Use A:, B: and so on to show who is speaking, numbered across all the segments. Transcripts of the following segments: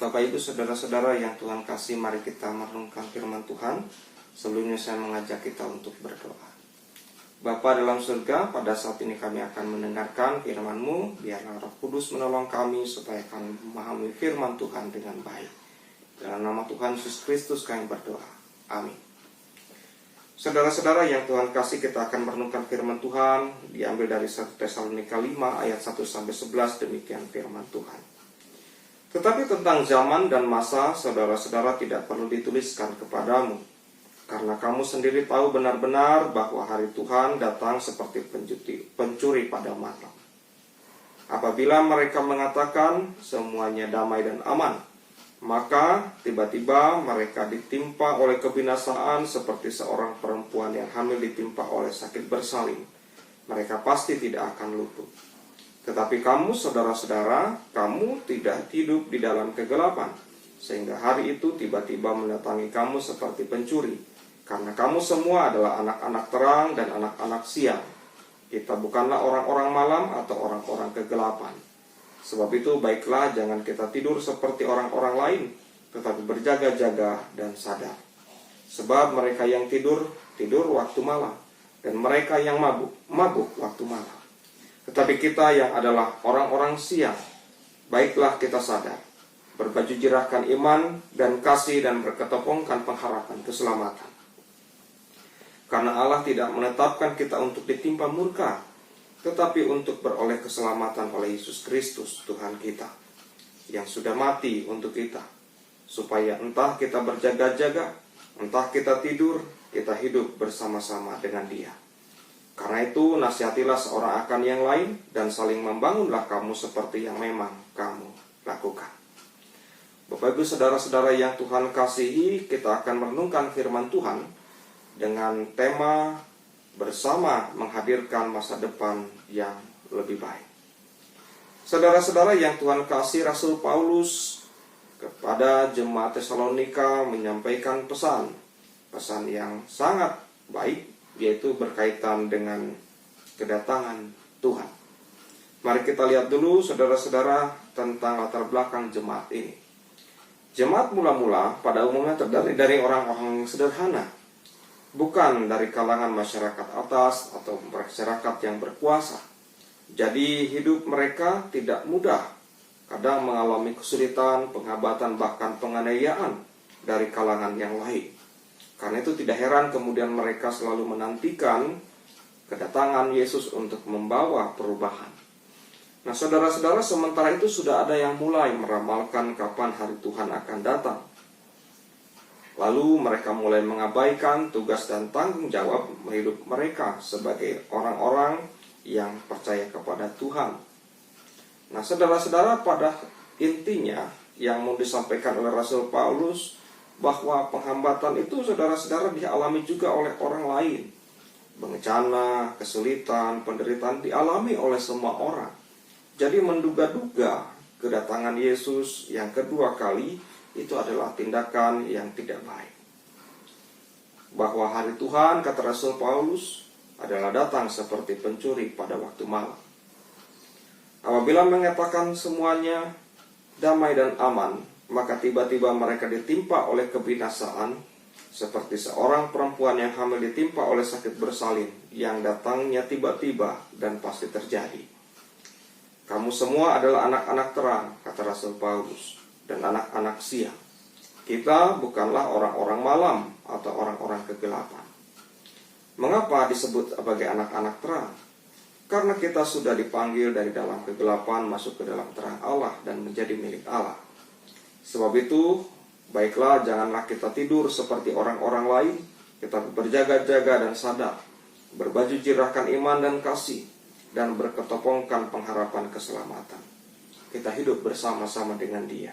A: Bapak Ibu Saudara-saudara yang Tuhan kasih, mari kita merenungkan firman Tuhan. Sebelumnya saya mengajak kita untuk berdoa. Bapa dalam surga, pada saat ini kami akan mendengarkan firman-Mu. Biarlah Roh Kudus menolong kami supaya kami memahami firman Tuhan dengan baik. Dalam nama Tuhan Yesus Kristus kami berdoa. Amin. Saudara-saudara yang Tuhan kasih, kita akan merenungkan firman Tuhan. Diambil dari 1 Tesalonika 5 ayat 1-11, demikian firman Tuhan. Tetapi tentang zaman dan masa, saudara-saudara tidak perlu dituliskan kepadamu, karena kamu sendiri tahu benar-benar bahwa hari Tuhan datang seperti pencuri pada malam. Apabila mereka mengatakan semuanya damai dan aman, maka tiba-tiba mereka ditimpa oleh kebinasaan seperti seorang perempuan yang hamil ditimpa oleh sakit bersalin. Mereka pasti tidak akan luput. Tetapi kamu, saudara-saudara, kamu tidak hidup di dalam kegelapan, sehingga hari itu tiba-tiba mendatangi kamu seperti pencuri. Karena kamu semua adalah anak-anak terang dan anak-anak siang. Kita bukanlah orang-orang malam atau orang-orang kegelapan. Sebab itu baiklah jangan kita tidur seperti orang-orang lain, tetapi berjaga-jaga dan sadar. Sebab mereka yang tidur waktu malam, dan mereka yang mabuk waktu malam. Tetapi kita yang adalah orang-orang siang, baiklah kita sadar, berbaju jirahkan iman dan kasih dan berketopongkan pengharapan keselamatan. Karena Allah tidak menetapkan kita untuk ditimpa murka, tetapi untuk beroleh keselamatan oleh Yesus Kristus Tuhan kita, yang sudah mati untuk kita, supaya entah kita berjaga-jaga, entah kita tidur, kita hidup bersama-sama dengan Dia. Karena itu nasihatilah seorang akan yang lain, dan saling membangunlah kamu seperti yang memang kamu lakukan. Bapak Ibu Saudara-saudara yang Tuhan kasihi, kita akan merenungkan firman Tuhan dengan tema bersama menghadirkan masa depan yang lebih baik. Saudara-saudara yang Tuhan kasih, Rasul Paulus kepada jemaat Tesalonika menyampaikan pesan yang sangat baik, yaitu berkaitan dengan kedatangan Tuhan. Mari kita lihat dulu, saudara-saudara, tentang latar belakang jemaat ini. Jemaat mula-mula pada umumnya terdiri dari orang-orang sederhana, bukan dari kalangan masyarakat atas atau masyarakat yang berkuasa. Jadi hidup mereka tidak mudah, kadang mengalami kesulitan, penghabatan, bahkan penganiayaan dari kalangan yang lain. Karena itu tidak heran kemudian mereka selalu menantikan kedatangan Yesus untuk membawa perubahan. Nah, saudara-saudara, sementara itu sudah ada yang mulai meramalkan kapan hari Tuhan akan datang. Lalu mereka mulai mengabaikan tugas dan tanggung jawab hidup mereka sebagai orang-orang yang percaya kepada Tuhan. Nah, saudara-saudara, pada intinya yang mau disampaikan oleh Rasul Paulus, bahwa penghambatan itu saudara-saudara dialami juga oleh orang lain. Bencana, kesulitan, penderitaan dialami oleh semua orang. Jadi menduga-duga kedatangan Yesus yang kedua kali itu adalah tindakan yang tidak baik. Bahwa hari Tuhan, kata Rasul Paulus, adalah datang seperti pencuri pada waktu malam. Apabila mengatakan semuanya damai dan aman, maka tiba-tiba mereka ditimpa oleh kebinasaan, seperti seorang perempuan yang hamil ditimpa oleh sakit bersalin, yang datangnya tiba-tiba dan pasti terjadi. Kamu semua adalah anak-anak terang, kata Rasul Paulus, dan anak-anak siang. Kita bukanlah orang-orang malam atau orang-orang kegelapan. Mengapa disebut sebagai anak-anak terang? Karena kita sudah dipanggil dari dalam kegelapan masuk ke dalam terang Allah dan menjadi milik Allah. Sebab itu, baiklah janganlah kita tidur seperti orang-orang lain, kita berjaga-jaga dan sadar, berbaju jirahkan iman dan kasih, dan berketopongkan pengharapan keselamatan. Kita hidup bersama-sama dengan Dia.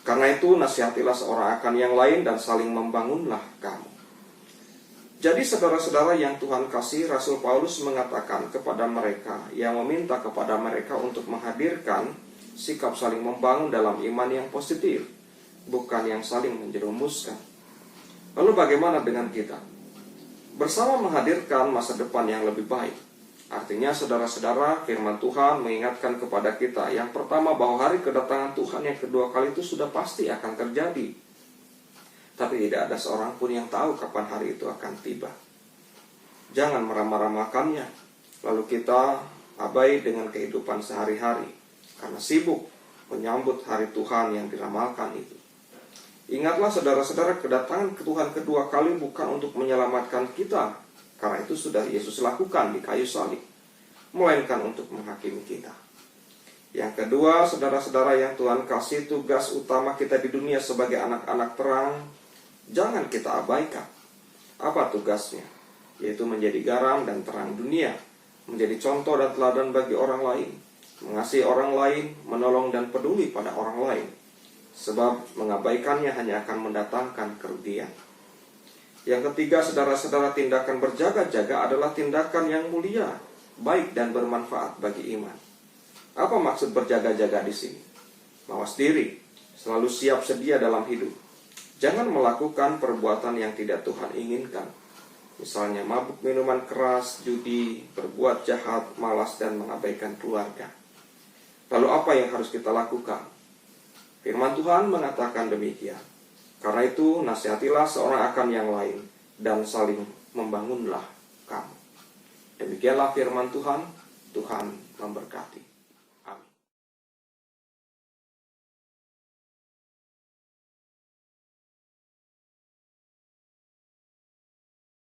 A: Karena itu, nasihatilah seorang akan yang lain dan saling membangunlah kamu. Jadi saudara-saudara yang Tuhan kasih, Rasul Paulus mengatakan kepada mereka, yang meminta kepada mereka untuk menghadirkan sikap saling membangun dalam iman yang positif, bukan yang saling menjerumuskan. Lalu bagaimana dengan kita? Bersama menghadirkan masa depan yang lebih baik. Artinya saudara-saudara, firman Tuhan mengingatkan kepada kita yang pertama bahwa hari kedatangan Tuhan yang kedua kali itu sudah pasti akan terjadi. Tapi tidak ada seorang pun yang tahu kapan hari itu akan tiba. Jangan meramah-ramahkannya, lalu kita abai dengan kehidupan sehari-hari karena sibuk menyambut hari Tuhan yang diramalkan itu. Ingatlah saudara-saudara, kedatangan Tuhan kedua kali bukan untuk menyelamatkan kita, karena itu sudah Yesus lakukan di kayu salib, melainkan untuk menghakimi kita. Yang kedua, saudara-saudara yang Tuhan kasih, tugas utama kita di dunia sebagai anak-anak terang, jangan kita abaikan. Apa tugasnya? Yaitu menjadi garam dan terang dunia, menjadi contoh dan teladan bagi orang lain, mengasihi orang lain, menolong dan peduli pada orang lain. Sebab mengabaikannya hanya akan mendatangkan kerugian. Yang ketiga, saudara-saudara, tindakan berjaga-jaga adalah tindakan yang mulia, baik dan bermanfaat bagi iman. Apa maksud berjaga-jaga di sini? Mawas diri, selalu siap sedia dalam hidup. Jangan melakukan perbuatan yang tidak Tuhan inginkan. Misalnya mabuk minuman keras, judi, berbuat jahat, malas dan mengabaikan keluarga. Lalu apa yang harus kita lakukan? Firman Tuhan mengatakan demikian. Karena itu nasihatilah seorang akan yang lain dan saling membangunlah kamu. Demikianlah firman Tuhan. Tuhan memberkati.